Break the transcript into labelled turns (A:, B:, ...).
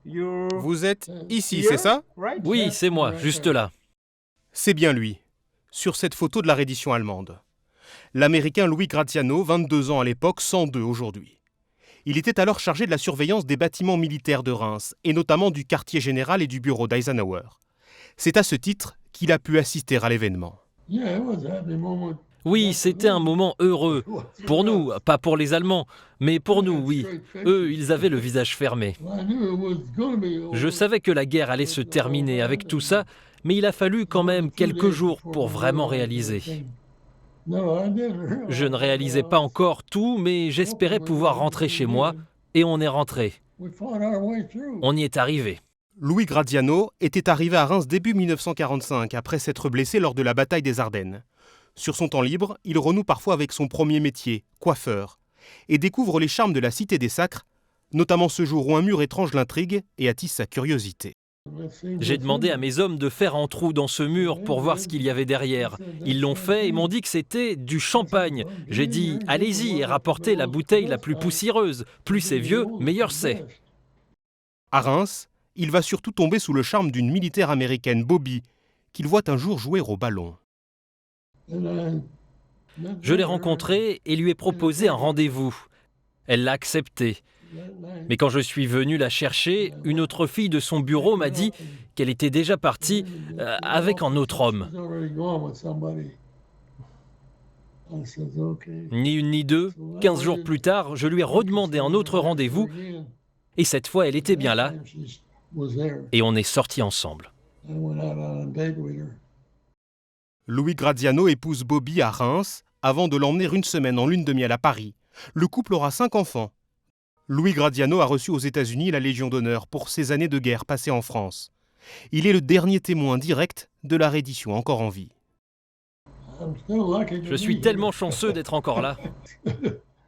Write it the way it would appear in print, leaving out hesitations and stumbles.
A: Vous êtes ici, c'est ça?
B: Oui, c'est moi, juste là.
A: C'est bien lui, sur cette photo de la reddition allemande. L'Américain Louis Graziano, 22 ans à l'époque, 102 aujourd'hui. Il était alors chargé de la surveillance des bâtiments militaires de Reims, et notamment du quartier général et du bureau d'Eisenhower. C'est à ce titre qu'il a pu assister à l'événement.
B: Oui, c'était un moment heureux. Pour nous, pas pour les Allemands, mais pour nous, oui. Eux, ils avaient le visage fermé. Je savais que la guerre allait se terminer avec tout ça, mais il a fallu quand même quelques jours pour vraiment réaliser. Je ne réalisais pas encore tout, mais j'espérais pouvoir rentrer chez moi, et on est rentré. On y est arrivé.
A: Louis Graziano était arrivé à Reims début 1945, après s'être blessé lors de la bataille des Ardennes. Sur son temps libre, il renoue parfois avec son premier métier, coiffeur, et découvre les charmes de la Cité des Sacres, notamment ce jour où un mur étrange l'intrigue et attise sa curiosité.
B: J'ai demandé à mes hommes de faire un trou dans ce mur pour voir ce qu'il y avait derrière. Ils l'ont fait et m'ont dit que c'était du champagne. J'ai dit « Allez-y et rapportez la bouteille la plus poussiéreuse. Plus c'est vieux, meilleur c'est. »
A: À Reims, il va surtout tomber sous le charme d'une militaire américaine, Bobby, qu'il voit un jour jouer au ballon.
B: Je l'ai rencontrée et lui ai proposé un rendez-vous. Elle l'a accepté. Mais quand je suis venu la chercher, une autre fille de son bureau m'a dit qu'elle était déjà partie avec un autre homme. Ni une ni deux, 15 jours plus tard, je lui ai redemandé un autre rendez-vous et cette fois elle était bien là et on est sortis ensemble.
A: Louis Graziano épouse Bobby à Reims avant de l'emmener une semaine en lune de miel à Paris. Le couple aura 5 enfants. Louis Graziano a reçu aux États-Unis la Légion d'honneur pour ses années de guerre passées en France. Il est le dernier témoin direct de la reddition encore en vie.
B: Je suis tellement chanceux d'être encore là.